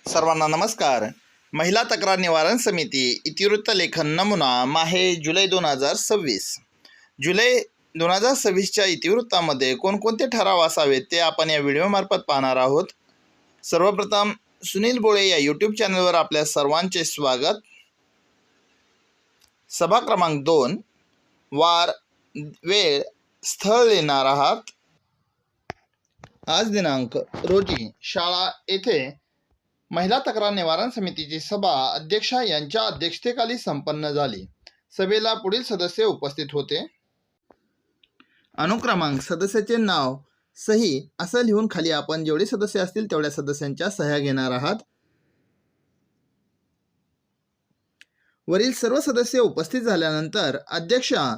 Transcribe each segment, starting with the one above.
सर्वांना नमस्कार. महिला तक्रार निवारण समिती इतिवृत्त लेखन नमुना माहे जुलै 2026. जुलै 2026च्या इतिवृत्तामध्ये कोणकोणते ठराव असावेत ते आपण या व्हिडिओमार्फत पाहणार आहोत. सर्वप्रथम सुनील बोळे या यूट्यूब चॅनलवर आपल्या सर्वांचे स्वागत. सभा क्रमांक 2, वार, वेळ, स्थळ लिहिणार आहात. आज दिनांक रोजी शाळा येथे महिला तक्रार निवारण समितीची सभा अध्यक्षा यांच्या अध्यक्षतेखाली संपन्न झाली. सभेला पुढील सदस्य उपस्थित होते. अनुक्रमांक, सदस्याचे नाव, सही असं लिहून खाली आपण जेवढे सदस्य असतील तेवढ्या सदस्यांच्या सह्या घेणार आहात. वरील सर्व सदस्य उपस्थित झाल्यानंतर अध्यक्षा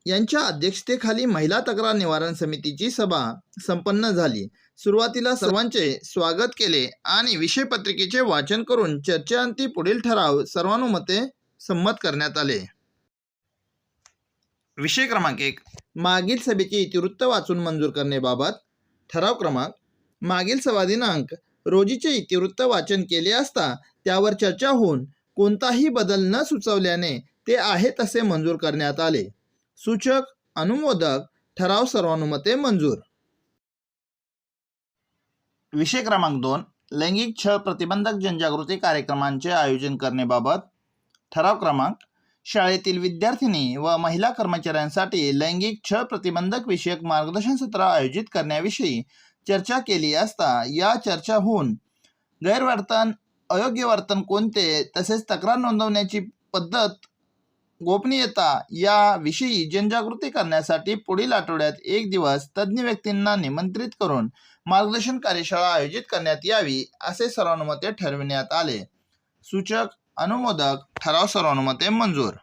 यांच्या अध्यक्षतेखाली महिला तक्रार निवारण समितीची सभा संपन्न झाली. सुरुवातीला सर्वांचे स्वागत केले आणि विषय पत्रिकेचे वाचन करून चर्चेअंती पुढील ठराव सर्वानुमते संमत करण्यात आले. विषय क्रमांक 1, मागील सभेचे इतिवृत्त वाचून मंजूर करण्याबाबत. ठराव क्रमांक, मागील सभा दिनांक रोजीचे इतिवृत्त वाचन केले असता त्यावर चर्चा होऊन कोणताही बदल न सुचवल्याने ते आहे तसे मंजूर करण्यात आले. सूचक, अनुमोदक, ठराव सर्वानुमते मंजूर. विषय क्रमांक 2, लैंगिक छळ प्रतिबंधक जनजागृती कार्यक्रमांचे आयोजन करण्याबाबत. ठराव क्रमांक, शाळेतील विद्यार्थिनी व महिला कर्मचाऱ्यांसाठी लैंगिक छळ प्रतिबंधक विषयक मार्गदर्शन सत्र आयोजित करण्याविषयी चर्चा केली असता या चर्चा होऊन गैरवर्तन, अयोग्य वर्तन कोणते, तसेच तक्रार नोंदवण्याची पद्धत, गोपनीयता याविषयी जनजागृती करण्यासाठी पुढील आठवड्यात 1 दिवस तज्ज्ञ व्यक्तींना निमंत्रित करून मार्गदर्शन कार्यशाळा आयोजित करण्यात यावी असे सर्वानुमते ठरविण्यात आले. सूचक, अनुमोदक, ठराव सर्वानुमते मंजूर.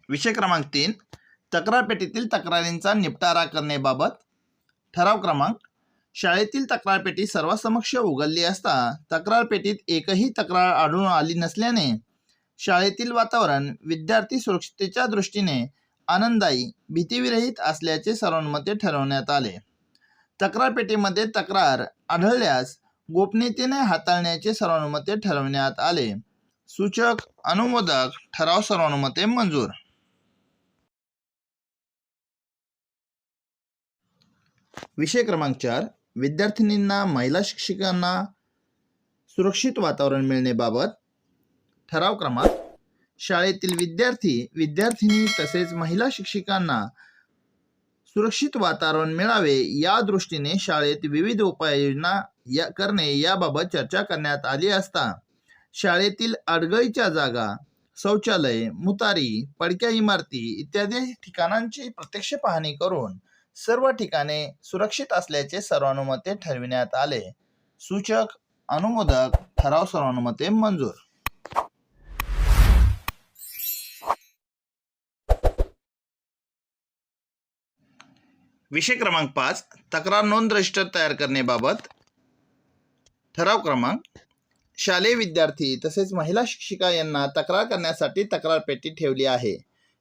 विषय क्रमांक 3, तक्रार पेटीतील तक्रारींचा निपटारा करण्याबाबत. ठराव क्रमांक, शाळेतील तक्रार पेटी सर्वांसमक्ष उघडली असता तक्रार पेटीत एकही तक्रार आढळून आली नसल्याने शाळेतील वातावरण विद्यार्थी सुरक्षिततेच्या दृष्टीने आनंददायी, भीतीविरहित असल्याचे सर्वानुमते ठरवण्यात आले. तक्रार पेटीमध्ये तक्रार आढळल्यास गोपनीयतेने हाताळण्याचे सर्वानुमते ठरवण्यात आले. सूचक, अनुमोदक, ठराव सर्वानुमते मंजूर. विषय क्रमांक 4, विद्यार्थिनींना महिला शिक्षकांना सुरक्षित वातावरण मिळण्याबाबत. ठराव क्रमांक, शाळेतील विद्यार्थी, विद्यार्थिनी तसेच महिला शिक्षकांना सुरक्षित वातावरण मिळावे या दृष्टीने शाळेत विविध उपाययोजना करणे याबाबत चर्चा करण्यात आली असता शाळेतील अडगळीच्या जागा, शौचालय, मुतारी, पडक्या इमारती इत्यादी ठिकाणांची प्रत्यक्ष पाहणी करून सर्व ठिकाणे सुरक्षित असल्याचे सर्वानुमते ठरविण्यात आले. सूचक, अनुमोदक, ठराव सर्वानुमते मंजूर. विषय क्रमांक 5, तक्रार नोंद रजिस्टर तयार करण्याबाबत. ठराव क्रमांक, शालेय विद्यार्थी तसेच महिला शिक्षिका यांना तक्रार करण्यासाठी तक्रार पेटी ठेवली आहे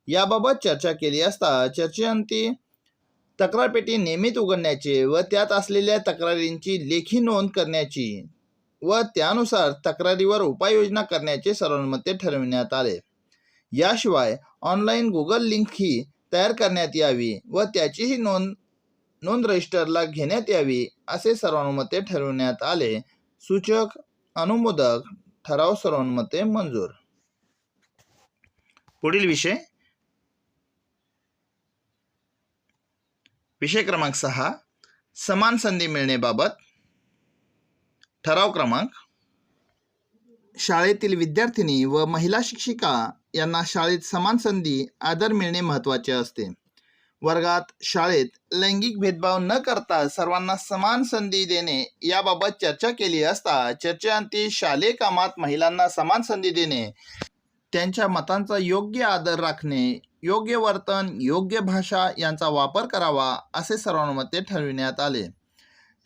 याबाबत चर्चा केली असता चर्चेअंती तक्रार पेटी नियमित उघडण्याचे व त्यात असलेल्या तक्रारींची लेखी नोंद करण्याची व त्यानुसार तक्रारीवर उपाययोजना करण्याचे सर्वानुमते ठरविण्यात आले. याशिवाय ऑनलाईन गुगल लिंकही तयार करण्यात यावी व त्याचीही नोंद रजिस्टरला घेण्यात यावी असे सर्वानुमते ठरविण्यात आले. सूचक, अनुमोदक, ठराव सर्वानुमते मंजूर. पुढील विषय. विषय क्रमांक 6, समान संधी मिळण्याबाबत. ठराव क्रमांक, शाळेतील विद्यार्थिनी व महिला शिक्षिका यांना शाळेत समान संधी, आदर मिळणे महत्त्वाचे असते. वर्गात, शाळेत लैंगिक भेदभाव न करता सर्वांना समान संधी देणे याबाबत चर्चा केली असता चर्चेअंती शालेय कामात महिलांना समान संधी देणे, त्यांच्या मतांचा योग्य आदर राखणे, योग्य वर्तन, योग्य भाषा यांचा वापर करावा असे सर्वानुमते ठरविण्यात आले.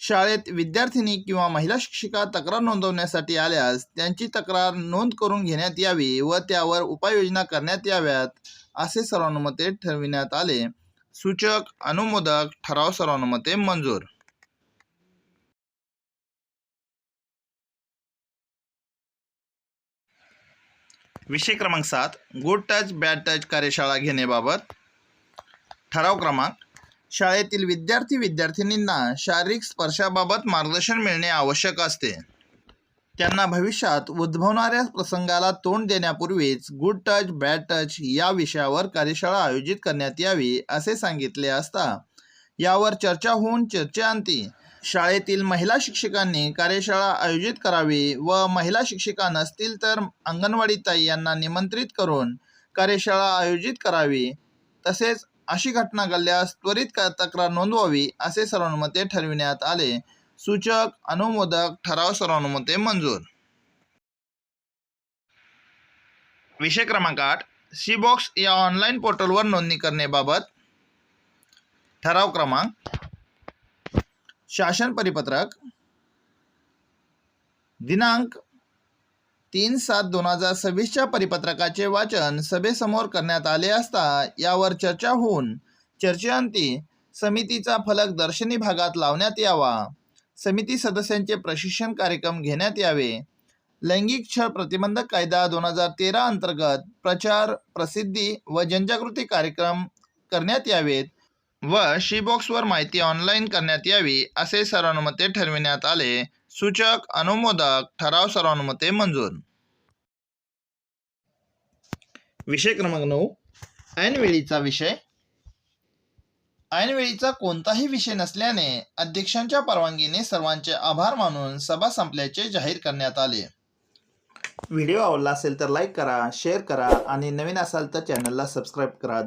शाळेत विद्यार्थिनी किंवा महिला शिक्षिका तक्रार नोंदवण्यासाठी आल्यास त्यांची तक्रार नोंद करून घेण्यात यावी व त्यावर उपाययोजना करण्यात याव्यात असे सर्वानुमते ठरविण्यात आले. सूचक अनुमोदक ठराव सर्वानुमते मंजूर. विषय क्रमांक 7 गुड टच बॅड टच कार्यशाळा घेण्याबाबत. ठराव क्रमांक. शाळेतील विद्यार्थी-विद्यार्थिनींना शारीरिक स्पर्शाबाबत मार्गदर्शन मिळणे आवश्यक असते. त्यांना भविष्यात उद्भवणाऱ्या प्रसंगाला तोंड देण्यापूर्वीच गुड टच बॅड टच या विषयावर कार्यशाळा आयोजित करण्यात यावी असे सांगितले असता यावर चर्चा होऊन चर्चेअंती शाळेतील महिला शिक्षकांनी कार्यशाळा आयोजित करावी व महिला शिक्षिका नसतील तर अंगणवाडी ताई यांना निमंत्रित करून कार्यशाळा आयोजित करावी. तसेच अशी घटना घडल्यास त्वरित तक्रार नोंदवावी असे सर्वानुमते ठरविण्यात आले. सूचक अनुमोदक ठराव सर्वानुमते मंजूर. विषय क्रमांक 8 सी बॉक्स या ऑनलाईन पोर्टलवर नोंदणी करण्याबाबत. ठराव क्रमांक. शासन परिपत्रक दिनांक 3/7/2026 परिपत्रकाचे वाचन सभेसमोर करण्यात आले असता यावर चर्चा होऊन चर्चेअंती समितीचा फलक दर्शनी भागात लावण्यात यावा. समिती सदस्यांचे प्रशिक्षण कार्यक्रम घेण्यात यावे. लैंगिक छळ प्रतिबंधक कायदा 2013 अंतर्गत प्रचार प्रसिद्धी व जनजागृती कार्यक्रम करण्यात यावेत व शी बॉक्सवर माहिती ऑनलाईन करण्यात यावी असे सर्वानुमते ठरविण्यात आले. सूचक अनुमोदक ठराव सर्वानुमते मंजूर. विषय क्रमांक 9 ऐनवेळीचा विषय. ऐनवेळीचा कोणताही विषय नसल्याने अध्यक्षांच्या परवानगीने सर्वांचे आभार मानून सभा संपल्याचे जाहीर करण्यात आले. व्हिडिओ आवडला असेल तर लाईक करा, शेअर करा आणि नवीन असाल तर चॅनलला सबस्क्राईब करा.